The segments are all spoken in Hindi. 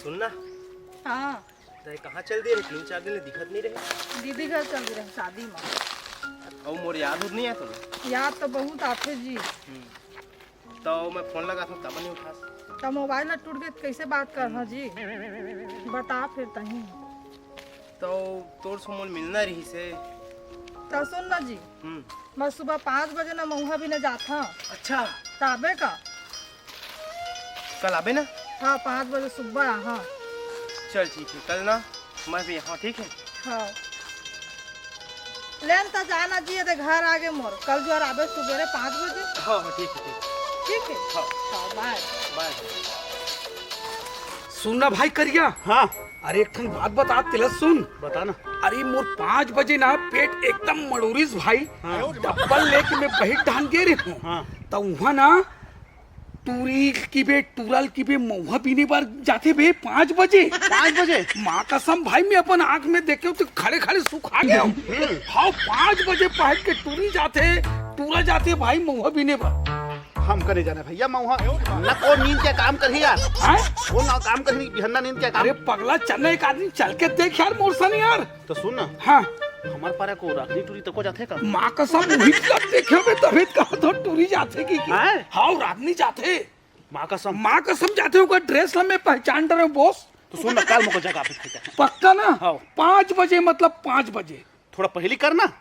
सुनना। हाँ तो कहाँ चल दिए? 3-4 दिन दिखत नहीं रहे। दीदी घर चल रहे शादी में। और मोर याद नहीं है तुम्हें? याद तो बहुत आते जी। तो मैं फोन लगा था तब नहीं उठा। तो मोबाइल न टूट गए कैसे बात करना जी? बता फिर तही। तो तोर से मोल मिलना रही से। तो सुन ना जी, मैं सुबह 5 बजे ना मऊहा भी न जाता। अच्छा ताबे का कल आबे ना? हाँ 5 बजे सुबह। हाँ चल ठीक है, कल ना मैं भी यहाँ। ठीक है हाँ लेन तो जाना जी दे घर आगे मोर। कल जो आबे सुबह 5 बजे। हाँ हाँ ठीक है ठीक है। हाँ हाँ बाय बाय। सुनना भाई करिया। हाँ अरे एक ठन बात बता तिलक सुन। बता ना। अरे मोर 5 बजे ना पेट एकदम मड़ोरिस भाई। डब्बल लेके मैं बही ढान गे रही हूँ। हाँ। तो वहाँ ना टूरी की बे टूरल की बे महुआ पीने बार जाते बे 5 बजे। 5 बजे? माँ कसम भाई मैं अपन आँख में देखे तो खड़े खड़े सुखा गया हूँ। हाँ 5 बजे पहन के टूरी जाते टूरा जाते भाई महुआ पीने पर। हम करे जाना भैया मऊहा ना को नींद के काम कर यार। हैं? वो ना काम करनी बिहन्ना नींद के काम। अरे पगला चलना एक आदमी चल के देख यार मोर सन यार। तो सुन ना, हाँ हमार पारे को राखनी टूरी तक को जाते का। माँ कसम वही तक देखे में तभी कहा तो टूरी जाते की हैं? हाँ रातनी जाते। माँ कसम जाते हो ड्रेस ला मैं पहचान रहा हूँ बॉस। तो सुन ना, कल मुझे जगह पे फेंका। पक्का ना? हाँ। 5 बजे मतलब 5 बजे। थोड़ा पहली करना।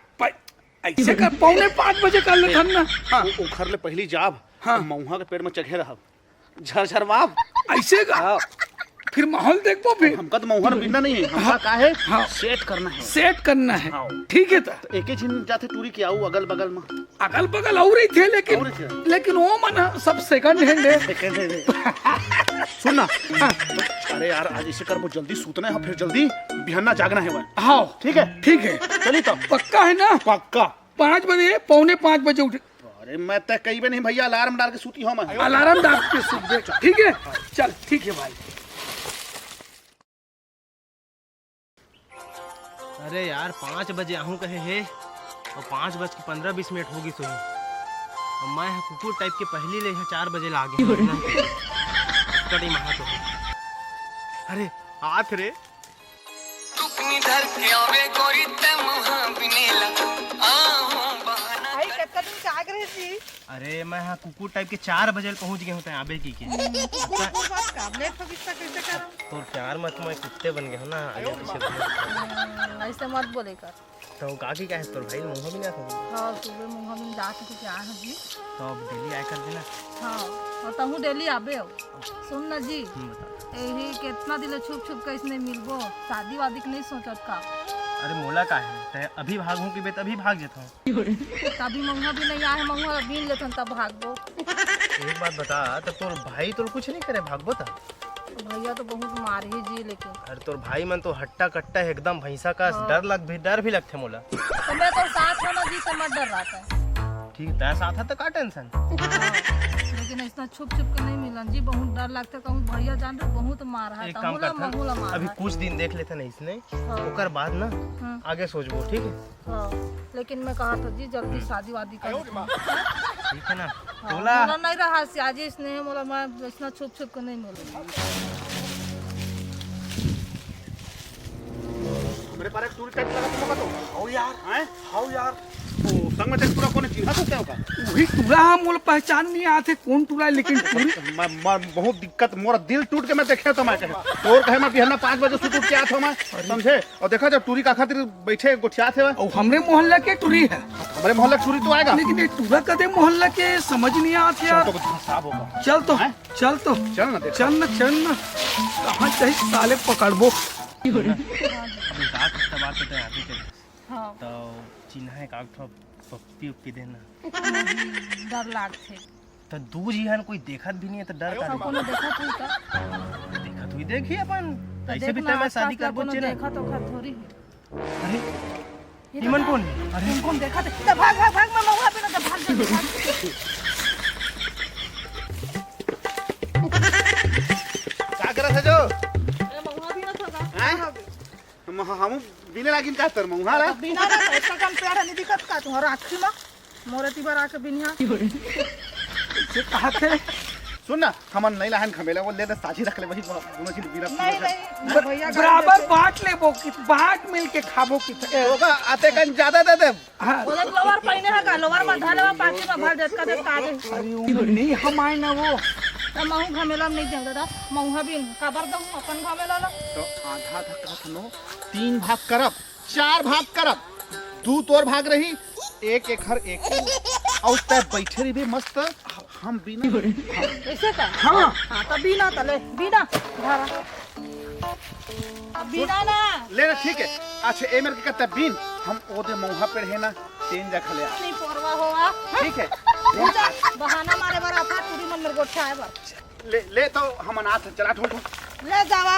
ऐसे कर 4:45 बजे कर ले ना। हाँ उखर ले पहली जाब। हाँ। मऊहा के पेड़ में चढ़े रहा झरझर बाब। ऐसे का फिर माहौल देखो फिर। हमका तो मऊहा बिना नहीं है। हमका का है हाँ। सेट करना है। सेट करना है। हाँ। ठीक है था तो एक ही दिन जाते टूरी के आऊ अगल बगल में। अगल बगल और ही थे और लेकिन ही लेकिन वो मना सब सेकंड हैंड है। सुन ना। अरे यार आज इसे कर मुझे जल्दी सूतना है फिर जल्दी बिहन्ना जागना है वह। हाँ ठीक है ठीक है चली तो। पक्का है ना? पक्का 5 बजे 4:45 बजे उठे। अरे मैं तय कई बार नहीं भैया अलार्म डाल के सूती हूँ मैं। अलार्म डाल के सुन दे। ठीक है चल ठीक है भाई। अरे यार 5 बजे आहूँ कहे है और 5:15-20 होगी सोई। और मैं कुकुर टाइप के पहली ले 4 बजे लागे कड़ी महा तो। अरे हाथ रे भाई कितना दिन से आग रहे जी? अरे मैं यहाँ कुकुर टाइप के 4 बजे पहुँच गए होते हैं आबे की के। कुकुर बात का लेट हो किसका कैसे करूं? तो प्यार मत मैं कुत्ते बन गए हो ना आगे पीछे। ऐसे मत बोले कर। तो काकी का है तोर भाई मुँह भी ना था। हाँ सुबह मुँह में जाके तो क्या है जी? तो अब डेली आया कर देना। हाँ और तहू डेली आबे हो। सुन ना जी, बता। यही कितना दिन छुप छुप के इसने मिलबो। शादी वादी के नहीं सोचत का? अरे मोला का है तै अभी भागूं कि बे तभी भाग जाता हूँ। तभी महुआ भी नहीं आए, महुआ बीन लेथन तब भागबो। एक बात बता, तो तोर भाई तोर कुछ नहीं करे भागबो ता? भैया तो बहुत मार ही जी लेकिन। अरे तोर भाई मन तो हट्टा कट्टा है एकदम भैंसा का। डर भी लगते मोला। तो मैं तो साथ होना जी तो मत डर रहा है। ठीक है तेरा साथ है तो का टेंशन। लेकिन इतना छुप छुप के नहीं मिलन जी, बहुत डर लगता है। कहूँ भैया जान रहे बहुत मार है। एक काम करता अभी कुछ दिन देख लेते ना इसने। ओकर बाद ना आगे सोचबो। ठीक है हाँ लेकिन मैं कहा था जी जल्दी शादी वादी कर। ठीक है ना? मोला नहीं रहा सियाजी स्नेह मोला मैं इतना छुप छुप के नहीं मिले। मेरे पारे टूरी टाइप लगा तुमको तो। आओ यार हैं? आओ यार। ओ संग में तेरे पूरा कोने चिन्हा तो क्या होगा? वही टूरा मोल पहचान नहीं आते कौन टूरा लेकिन टूरी। मैं बहुत दिक्कत मोरा दिल टूट के मैं देखे तो मैं कहे और कहे मैं बिहन्ना 5 बजे सुत उठ के आत हो मैं समझे। और देखा जब टूरी का खातिर बैठे गोठिया थे और हमरे मोहल्ला के टूरी है। हमारे मोहल्ले टूरी तो आएगा लेकिन ये टूरा कदे मोहल्ला के समझ नहीं आते यार। तो साफ होगा। चल तो हैं? चल तो चल ना देख। चल ना कहाँ चाहिए साले पकड़बो। अभी का कुत्ता बात होता है अभी के। हाँ तो चिन्हा है का पप्पी उपी देना। डर लागते। तो दूज ही है कोई देखत भी नहीं है तो डर का कोनो देखा तू का? देखा तू ही देखी अपन ऐसे भी तो मैं शादी करबो चले। देखा तो खा थोड़ी है। अरे निमन कौन है? अरे कौन देखा थे? तो भाग भाग भाग मैं महुआ पे ना तो भाग जल्दी। क्या करत है जो? ए महुआ भी ना था का? हैं? हम बिने लागिन का तर मऊहा ला। बिना ना ऐसा काम पेड़ नहीं दिखत का तुम्हारा आखी में मोरे तिबर आके बिनिया। से कहा थे सुन ना हमन नहीं लाहन खमेला वो ले साझी रख ले वही दोनों चीज बिना नहीं नहीं भैया बराबर बांट लेबो कि बांट मिल के खाबो कि होगा आते कन ज्यादा दे दे हाँ। बोले लोवर पहने है का लोवर में धाले में पाकी में भर देत का देत का दे अरे वो नहीं हम आए ना वो त महू घमेला में नहीं दे दादा महू भी खबर दो अपन घमेला ला तो आधा आधा कहत नो 3 भाग करब 4 भाग करब 2 तोर भाग रही एक एक हर एक और तय बैठे रही भी मस्त हम बिना ऐसे का हाँ हां त बिना तले बिना धारा अब बिना ना ले ना ठीक है अच्छा ए मेरे के कहता बीन हम ओदे मौहा पे है ना 3 जा खले नहीं परवा होआ ठीक है बहाना मारे बार अपना पूरी मन मेरे गोठा है बार ले तो हम अनाथ चला ठोल ले जावा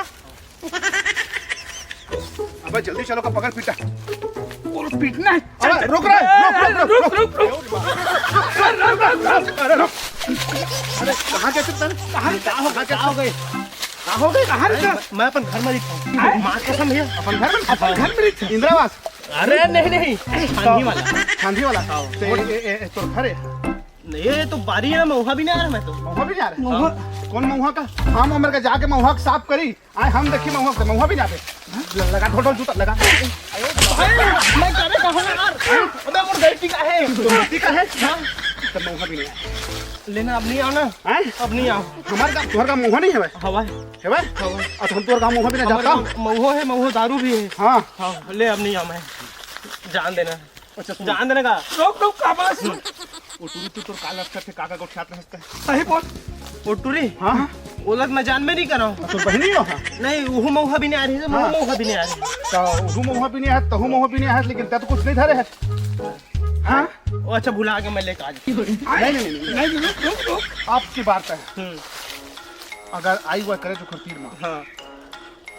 अबे जल्दी चलो का पकड़ पीटा और पीटना है अरे रुक रहा रुक रुक अरे रुक अरे कहां के चलता कहां हो गए कहाँ रे सर? मैं अपन घर में दिखा माँ कसम भैया अपन घर घर में थे इंदिरावास अरे नहीं नहीं खानी वाला खांधी वाला तो घर है ये तो बारी है ना मऊहा भी नहीं आ रहा मैं तो महुआ भी जा रहे कौन महुआ का हम उम्र का जाके महुआ का साफ करी आए हम देखी महुआ से महुआ भी जाते लगा ढोल जूता लगा मैं करे कहाँ यार अबे वो गलती का है गलती का है तो महुआ भी नहीं आए लेना अब नहीं आओ ना हैं अब नहीं आओ हमारे का तुम्हारे का महुआ नहीं है भाई हवा है भाई अच्छा हम तुम्हारे का महुआ भी नहीं जाता मऊहो है मऊहो दारू भी है हाँ हाँ ले अब नहीं आओ मैं जान देना जान देने का रुक रुक आवाज वो टूरी तू तो काला अक्षर से काका को ख्यात रहता है सही बोल वो टूरी हाँ वो लग मैं जान में नहीं कर रहा हूँ तो बहनी हो हाँ नहीं वो मऊहा भी नहीं आ रही है मऊहा भी नहीं आ रही तो उहू महुआ भी नहीं है तहू महुआ भी नहीं है लेकिन तो कुछ नहीं धरे है हाँ वो अच्छा भुला के मैं लेकर आ जाऊँ नहीं रुक रुक आपकी बात है अगर आई हुआ करे तो खरतीर माँ हाँ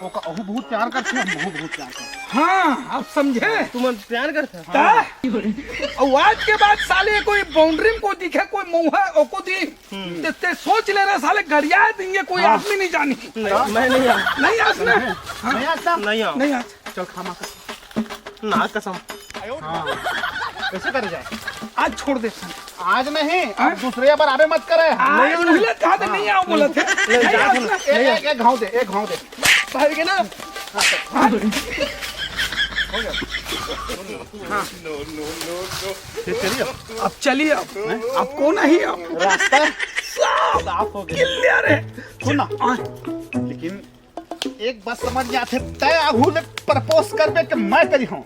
वो का अहू बहुत प्यार करते हैं महू बहुत प्यार करते हैं हाँ आप समझे तुम प्यार करते ता? और आज के बाद साले कोई बाउंड्री में को दिखे कोई मऊहा को दी ते सोच ले रहे साले गरिया देंगे कोई आदमी नहीं जानी नहीं मैं नहीं आ नहीं आज ना नहीं आता नहीं आओ नहीं आज चल खामा कर ना कसम हाँ कैसे करे जाए आज छोड़ दे आज नहीं अब दूसरे बार आवे मत करे नहीं पहले कहा था नहीं आओ बोला थे नहीं आज ना। एक घाव दे एक घाव दे भाई के ना चलिए अब चलिए अब कौन नहीं अब रास्ता साफ हो गया क्लियर है सुन ना लेकिन एक बात समझ में आते तय अहू ने प्रपोज करबे कि मैं करी हूँ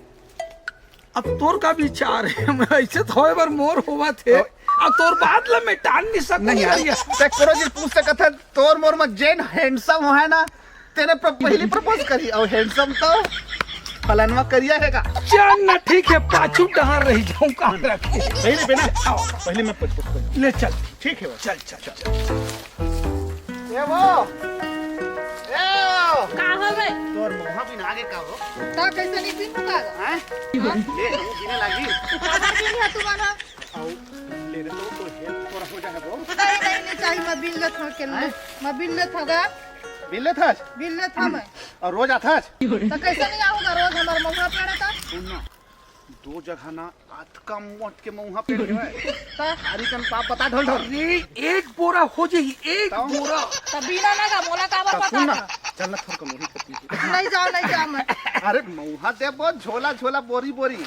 अब तोर का विचार है मैं ऐसे थोड़े बार मोर हुआ थे अब तोर बात ला मैं टाल नहीं सकता नहीं यार ते करो जी पूछ सकत है तोर मोर में जेन हैंडसम है ना तेरे पहली प्रपोज करी और हैंडसम तो फलानवा करिया हैगा चल ना ठीक है पाछू डहार रही जाऊं कहाँ रखे पहले पे ना पहले मैं प्रपोज करी ले चल ठीक है वो चल चल चल ए वो का हो गए तोर मोहा भी आगे का हो ता कैसे नहीं पीन का हैं ले हम गिने लागी खबर भी नहीं है तुम्हारा और ले रे तो हेल्प तोरा हो जाए वो नहीं चाहिए मैं बिल लेत हूं के मैं बिल लेत होगा बिल्ले था बिल लेत हूं मैं और रोज आता है तो कैसे नहीं आऊंगा रोज हमारा महुआ पेड़ा था सुन ना 2 जगह ना आत का मोट के मुंह पे है तो हरी कन पाप बता ढोल ढोल अरे एक बोरा हो जाएगी एक बोरा तो बिना ना का मोला का सुन पता ना था चल ना थोड़ा कम होती नहीं जाओ मैं अरे मुंहा दे बहुत झोला झोला बोरी बोरी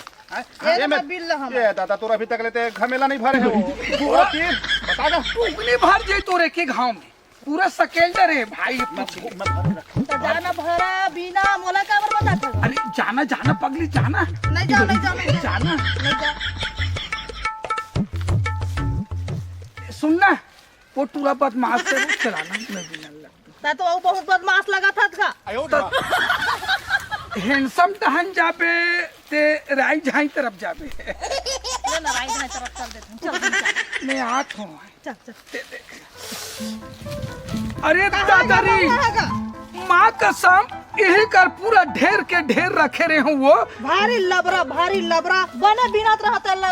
ये मैं बिल ले हम ये दादा तोरा अभी तक लेते घमेला नहीं भरे है वो पूरा तीन बता दो उगने भर जाए तो के घाव में पूरा सकेल्डर है भाई मैं भरे रख तो जाना भरा बिना मोला का बता था अरे जाना जाना पगली जाना नहीं जाओ जाना नहीं जाओ सुनना वो पूरा बदमाश से वो चलाना मैं भी नहीं लगता तो वो बहुत बदमाश लगा था हैंडसम टहन जाबे ते राइट हाई तरफ जाबे ले ना राइट में तरफ चल देते हैं चल मैं हाथ हूँ चल अरे दादारी माँ कसम यही कर पूरा ढेर के ढेर रखे रहे हूँ वो भारी लबरा बने बिना रहता ल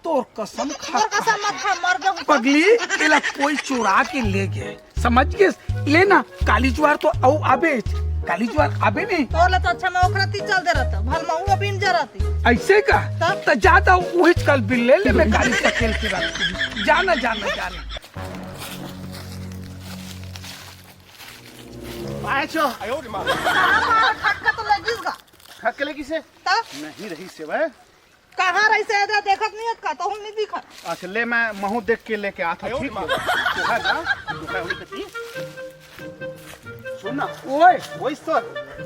तोर कसम खा और कसम मत खा मर जाऊं पगली इला कोई चुरा के ले गए समझ गए लेना काली ज्वार तो औ आबे काली ज्वार आबे नहीं तोले तो अच्छा मैं ओखरती चल दे रहता भल महुआ बिन जराती ऐसे का तो जाता वही कल बिल ले मैं काली सकेल के रख जाना पाछो कहाँ ठक्का तो लगिस गा ठक लगी से तब नहीं रही से भाई कहाँ रही से इधर देखत नहीं है का तो हम नहीं दिखा अच्छा ले मैं महू देख के लेके आता हूँ ठीक है ना दुखा हुई कती सुन ना ओए वही सर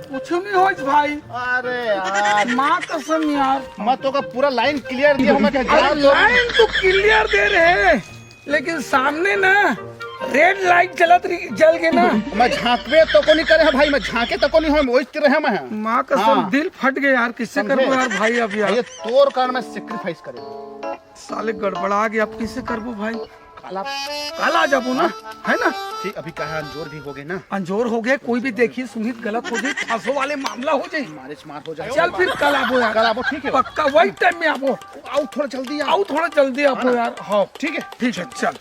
कुछ नहीं होइस भाई। अरे यार माँ कसम यार, मैं तो का पूरा लाइन क्लियर दिया हूँ मैं क्या अरे लाइन तो क्लियर दे रहे हैं, लेकिन सामने ना रेड लाइट जल के ना मैं झांकवे तो को नहीं करे है भाई, मैं झांके तो को नहीं हो वही रहे मैं माँ कसम हाँ। दिल फट गया यार, किससे समझे? करबो यार भाई अब यार, ये तोर कारण मैं सेक्रीफाइस करे साले गड़बड़ा गया, अब किससे करबो भाई, काला कल आ जाबो ना, है ना, ठीक अभी कहा अंजोर भी हो गए ना, अंजोर हो गए, कोई भी देखिए सुमित गलत हो जाए, फांसो वाले मामला हो जाए, मारे मार हो जाए। चल फिर कल आबो यार, कल आपो ठीक है पक्का वही टाइम में आबो, आओ थोड़ा जल्दी आओ थोड़ा जल्दी आबो यार, हाँ ठीक है ठीक है चल।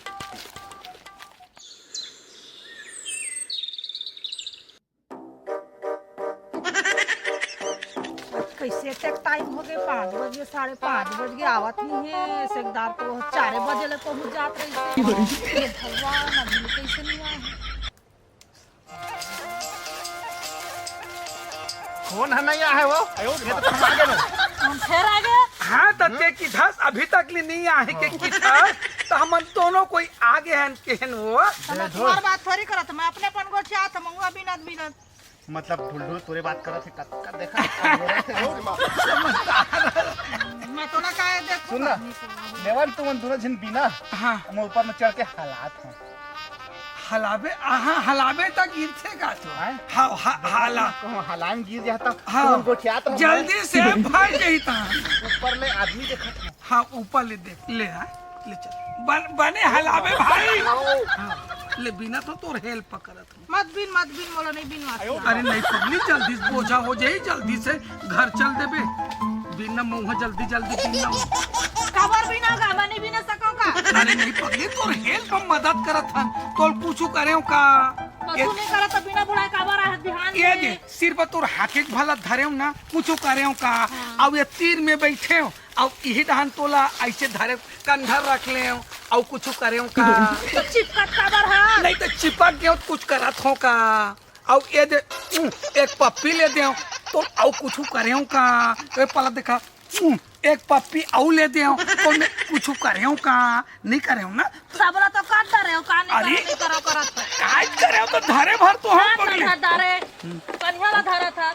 कैसे तक टाइम हो गए 5 बजे 5:30 बज गए आवत नहीं है सेकदार तो 4 बजे ले पहुंच जात रही हे भगवान अभी कैसे नहीं आए कौन है नया है वो ये तो हम आगे ना हम फिर आ गए हाँ तते की धस अभी तक नहीं आए के की धस, तो हम दोनों कोई आगे हैं केहन वो, मैं तुम्हारी बात थोड़ी करत मैं अपने पन को चाहत मंगवा बिना मतलब ढुलढुल तोरे बात कर रहे थे कब देखा मैं तो ना काहे देखूं सुन ना लेवल तुम दोनों जन बिना हाँ हम ऊपर में चढ़ के हालात हैं हलावे हलावे तक गिरते का तो हैं? हाँ हाला कहूं हलान गिर जाता हाँ तुम गोठियात रहो जल्दी से भाग गई था, ऊपर में आदमी देखा था हाँ ऊपर ले देख ले हाँ ले चल बने हलावे भाई, हाँ ले बिना तो तोर हेल्प पकड़त हूँ, मत बिन मोला नहीं बिन मार अरे नहीं पगली जल्दी से बोझा हो जाए, जल्दी से घर चल देबे, बिना मुँह जल्दी बिना खबर बिना गावा नहीं बिना सको का अरे नहीं पगली तोर हेल्प हम मदद करत हन, तोल पूछू करे का तू नहीं करत बिना बुढ़ाई खबर आ ध्यान ये दे सिर पर तोर हाथे भला धरे ना पूछू करे का, अब ये तीर में बैठे हो अब यही डहान तोला ऐसे धरे कंधर रख ले और कुछ करे का तो चिपकट खबर है नहीं तो चिपक गया कुछ करत हो का, और ये दे एक पप्पी ले दे तो और कुछ करे का, तो पला देखा एक पप्पी और ले दे तो मैं कुछ करे का नहीं करे ना, सबला तो काट रहे हो का अरे! नहीं करो करत काय करे तो धरे भर तो हम पगली, धारे कन्या ला धारा था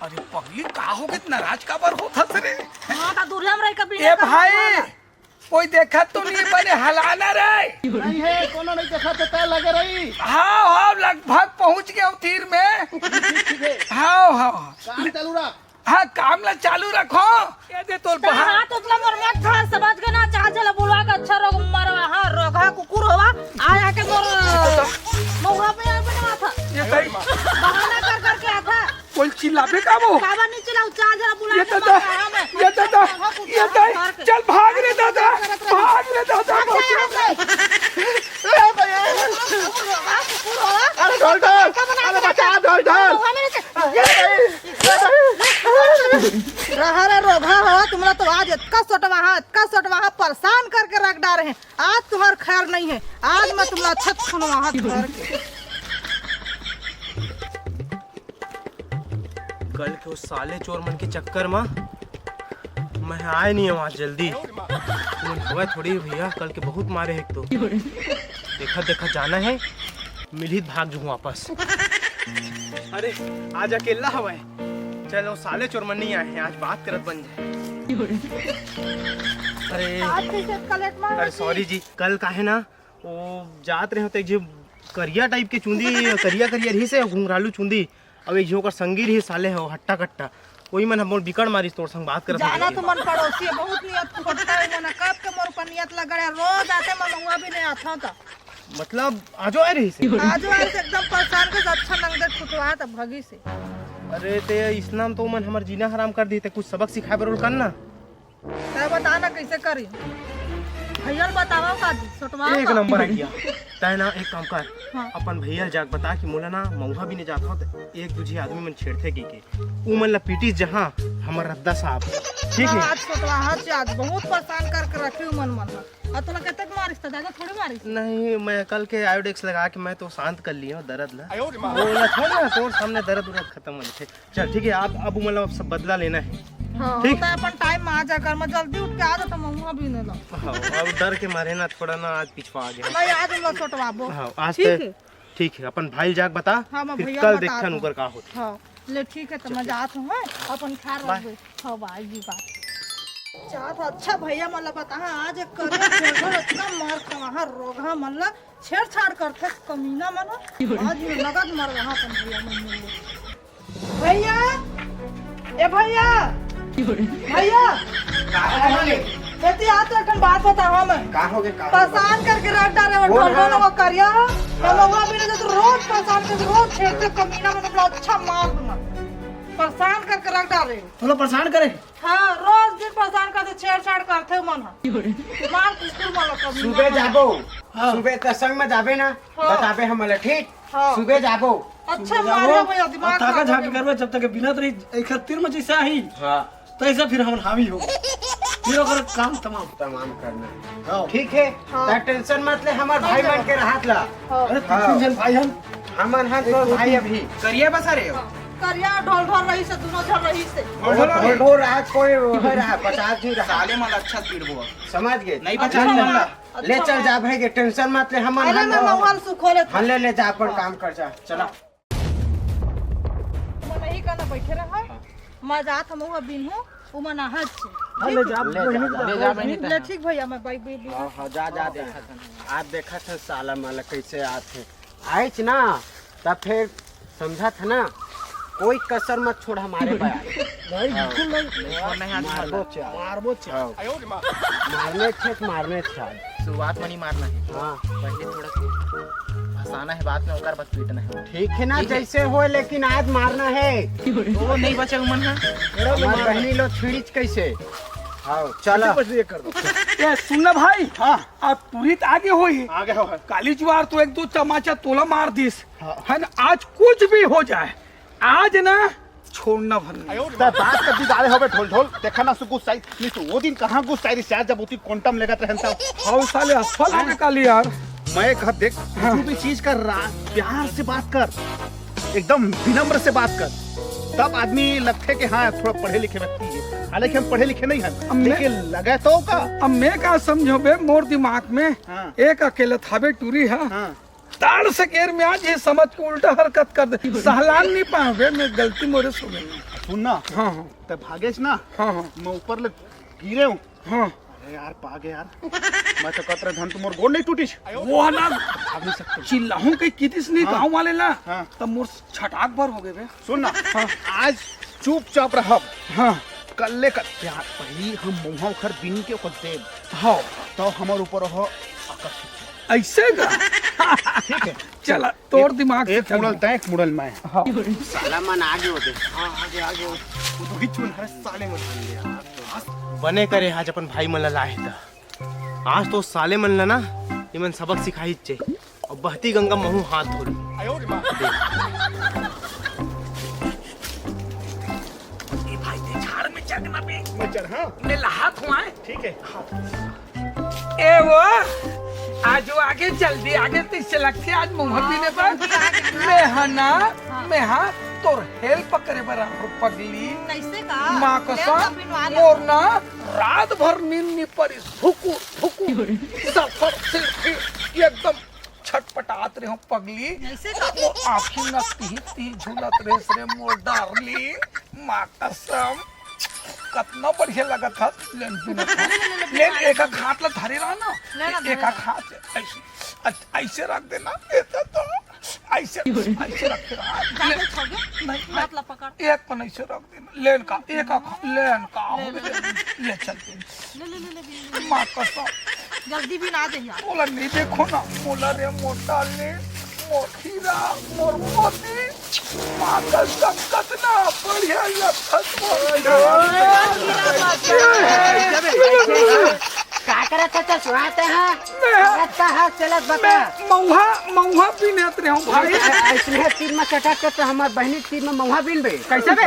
अरे पगली का हो गए नाराज का बार होता रे, हां का दुर्लभ रही कभी ए भाई कोई देखा तो नहीं बने हलाना रे, नहीं है कोनो नहीं देखा तो तय लगे रही हाँ हाँ लगभग पहुंच गया तीर में, ठीक है हाँ हाँ काम चालू रख हाँ काम ला चालू रखो, ये दे तोल तो हाथ उतला मोर मत था समझ के ना चाह चला बुला के अच्छा रोग मरवा हां रोगा कुकुर होवा आ आके मोर मौगा पे आ बना था ये सही बहाना कर के आता कोई चिल्लाबे का वो, काबा नहीं चलाऊ चाह जरा बुला ये के दादा ये दादा ये दादा चल भाग रे दादा अरे ढोल ढोल अरे बचा ढोल ढोल रहरे रोगा हो तुमरा तो आज इतना सटवा परेशान करके रख डाले हैं, आज तुम्हार खैर नहीं है, आज मैं तुम्हारा छत खुनवा धर के कल के उस साले चोर मन के चक्कर में मैं आए नहीं वहाँ जल्दी, हुआ थोड़ी भैया कल के बहुत मारे हैं, तो देखा जाना है मिलित भाग जो वापस, अरे आज अकेला हवा है, चलो साले चोर मन नहीं आए हैं, आज बात करत बन जाए, अरे सॉरी जी कल का है ना वो जात रहे होते जो करिया टाइप के चूंदी करिया रही से घुंघरालू चूंदी, अब एक जो संगी रही साले हो हट्टा कट्टा वही मन हम बिकड़ मारी तोर संग बात करत जाना तो मन पड़ोसी है बहुत नियत खोटता है मन कब के मोर पर नियत लगड़े रोज आते मैं मंगवा भी नहीं आता था, मतलब आजो आए रही से आज आज से एकदम परेशान के अच्छा नंगदे ठुकवा था भगी से, अरे ते इस्लाम तो मन हमार जीना हराम कर दी, ते कुछ सबक सिखाए बर करना, तय बता ना कैसे करी भैया बतावा का जी सोटवा एक नंबर है किया तय ना एक काम कर हाँ। अपन भैया जाके बता कि मोला ना मऊहा भी नहीं जाता हूँ एक दूसरे आदमी मन छेड़ते की के ऊ मन ला पीटी जहाँ हमर रद्दा साहब ठीक है आज सोटवा आज बहुत परेशान करके रखे मन और तोला कितने मारिस था दादा थोड़ी मारिस नहीं मैं कल के आयोडेक्स लगा के मैं तो शांत कर लिया हूँ दर्द ला वो ला छोड़ ना तोर सामने दर्द उर्द खत्म हो जाते चल ठीक है आप अब मतलब सब बदला लेना है हाँ ठीक। होता है अपन टाइम में आ जाकर मैं जल्दी उठ के आ जाता महुआ भी नहीं ला हाँ अब डर के मारे ना थोड़ा ना आज पिछवा आ गया मैं आ जाऊंगा छोटवा बो हाँ आज ठीक तो है ठीक है अपन भाई जाग बता हाँ, मैं फिर भैया कल बता देखते दूँ। ऊपर का होता हाँ ले ठीक है तो मैं जात हूँ अपन ख्याल बाय। रखबे हाँ भाई जी बात चाहत अच्छा भैया मतलब बता आज करे इतना मार खवा रोगा मतलब छेड़छाड़ करते कमीना मन आज ये नगद मर रहा अपन भैया मन मिल भैया ए भैया भैया बेटी आज तो एक बात बताओ मैं परेशान करके रख डाले वो ढोलना ना वो करिया हम हुआ भी नहीं तो रोज परेशान करके रोज छेड़ते कमीना में तो अच्छा मार दूंगा परेशान करके रख डाले थोड़ा परेशान करे हाँ रोज दिन परेशान करते छेड़छाड़ करते मन मार स्कूल वाला कभी सुबह जाबो सुबह तो संग में जाबे ना हाँ। बताबे हमले ठीक हाँ। सुबह जाबो अच्छा मारे भैया दिमाग थाका खराब झाकी हो गया। करबे जब तक बिना तरी एक तीर में जैसे आई हाँ तैसे फिर हम हावी हो फिर ओकर काम तमाम तमाम करना ठीक है हाँ। ता टेंशन मत ले हमार भाई मन के रहत ला हाँ। अरे तीन भाई हम हमन हन तो भाई अभी करिए बस अरे करिया ढोल ढोल रही से दोनों झड़ रही से ढोल ढोल रहा कोई हो रहा 50 जी रहा साले मन अच्छा स्पीड वो समझ गए नहीं अच्छा बचा मारा, ले अच्छा चल जा भाई के टेंशन मत ले हमन अरे हन मैं मोबाइल से खोले थे हन ले जा अपन काम कर जा चला मैं नहीं करना बैठे रहा मैं जात हम हुआ बिन हूँ वो मैं नहाज से ले जा ले ठीक भैया मैं बाइक भी हाँ जा जा देखा था आज देखा था साला माला कैसे आते आइच ना तब फिर समझा था ना कोई कसर मत छोड़ हमारे भाई बिल्कुल नहीं मारबो मारबो मारने थे मारने थे शुरुआत में नहीं मारना है हाँ पहले थोड़ा फंसाना है बाद में होकर बस पीटना है ठीक है ना जैसे हो लेकिन आज मारना है वो नहीं बचा मन है हमार बहनी लोग छिड़ीच कैसे हाँ चलो ये कर दो ये सुन ना भाई हाँ अब तुरंत आगे होई आगे हो काली ज्वार तो एक दो चमाचा तोला मार दिस है ना आज कुछ भी हो जाए आज ना छोड़ना भरना तो बात कभी गाड़े होबे ढोल ढोल देखा ना सु गुस्साई नहीं तो वो दिन कहाँ गुस्साई रिचार जब उती क्वांटम लेगा रहन था और साले असफल हो गए काली यार मैं कहा देख जो भी चीज कर रहा प्यार से बात कर एकदम विनम्र से बात कर तब आदमी लगते कि हाँ थोड़ा पढ़े लिखे व्यक्ति है हालांकि हम पढ़े लिखे नहीं हैं लेकिन लगे तो का अब मैं क्या समझो बे मोर दिमाग में हाँ। एक अकेले थाबे टूरी है हाँ ताड़ से केर में आज ये समझ के उल्टा हरकत कर दे सहलान नहीं पाओगे मैं गलती मोरे से हुई सुन ना हाँ हाँ तब भागेश ना हाँ हाँ मैं ऊपर ले गिरे हूँ हाँ अरे यार पागे यार मैं तो कतरे धन तुम गोड़ नहीं टूटिस वो ना चिल्लाहूं के कितिस नहीं गाँव वाले ला हाँ। तब मोर छटाक भर हो गए बे सुन ना आज चुपचाप रह हाँ कल्ले कर प्यार पहली हम मुँह उखर बिन के ओकर देव हाँ तो हमारे ऊपर हो आकर्षित ऐसे का ठीक है चला तोड़ दिमाग से एक मुड़ल तय एक मुड़ल मैं हाँ साला मन आगे हो दे तो ही चुन हर साले में बने करे आज अपन भाई मन ला लाए था आज तो साले मन ला ना ये मन सबक सिखाई चे और बहती गंगा महू हाथ धोल भाई ते झाड़ में चढ़ना पे मैं चढ़ हाँ ने लहात हुआ है ठीक है ए वो आज वो आगे जल्दी आगे तीसरे लगते आज मुंह पीने पर मैं हना मैं हाँ तोर हेल्प करे बराबर पगली कैसे का माँ कसम मोर ना रात भर नींद नहीं पड़ी थुकू थुकू सफर से एकदम छटपटात रहे हो पगली कैसे का वो आँखी न ती झूलत रहे रे मोर डार्ली माँ कसम कितना बढ़िया लगा था लेन पीने का। लेन एक हाथ ला धरे रहा ना एक हाथ से ऐसे रख देना ऐसा तो ऐसे ऐसे रख रहा जाके छोगे नहीं हाथ ला पकड़ एक पन ऐसे रख देना लेन का एक लेन का हो गया ले चलते ले माँ कसम जल्दी भी ना दे यार बोला नहीं देखो ना बोला रे मोटा ले मोर हीरा मोर मोती माँ कसम कितना बढ़िया लगता का करत था चल सुहाते हैं करत का हाथ चलत बता मैं मौहा पीनेत रहे हूँ भाई ऐसने तीन में चटक के तो हमार बहनी तीन में महुआ बिन बे कैसे बे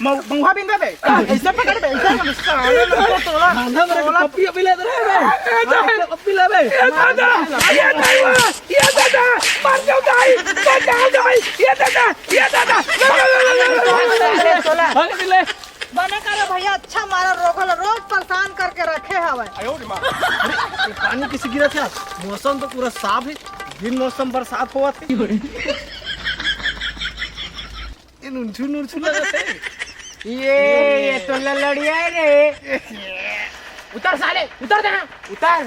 महुआ बिन बे ऐसे पकड़ बे ऐसे साले लोग तोला खाना मेरे पप्पी अभी ले रहे बे पप्पी ले बे ये दादा मार दो दाई ये दादा बने करे भैया अच्छा मारा रोकल रोज परेशान करके रखे हवे पानी किसी गिरा था मौसम तो पूरा साफ है दिन मौसम बरसात हुआ थी इन उनछू लगा थे ये तो लड़िया रे उतर साले उतर दे उतार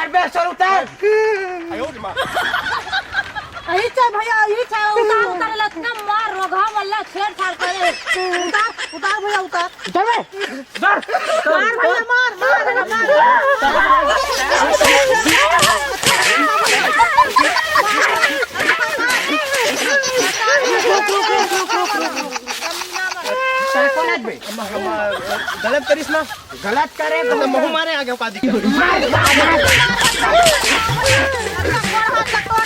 बे सर उतार यही चाहे भैया यही चाहे उतार लतना मार रोगा मल्ला छेड़छाड़ करे उतार भैया उतार भैया मार गलत करिस ना गलत करे तो महू मारे आगे औकात दिखे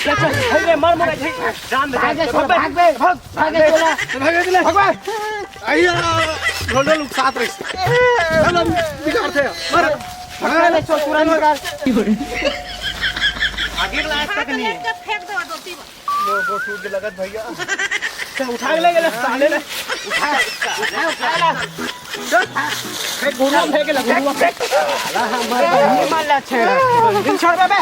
अरे मर जान दे भाग भगवान आइया रोडो लोग साथ रहे चलो बिगाड़ थे मर भगवान ने तुरंत निकाल आगे लायक तक नहीं है फेंक दो दोती वो टूट के लगत भैया उठा के ले गेले साले ने उठा गुरुआ फेंक के लगा हमार बहनी माला छेड़ा छोड़ बे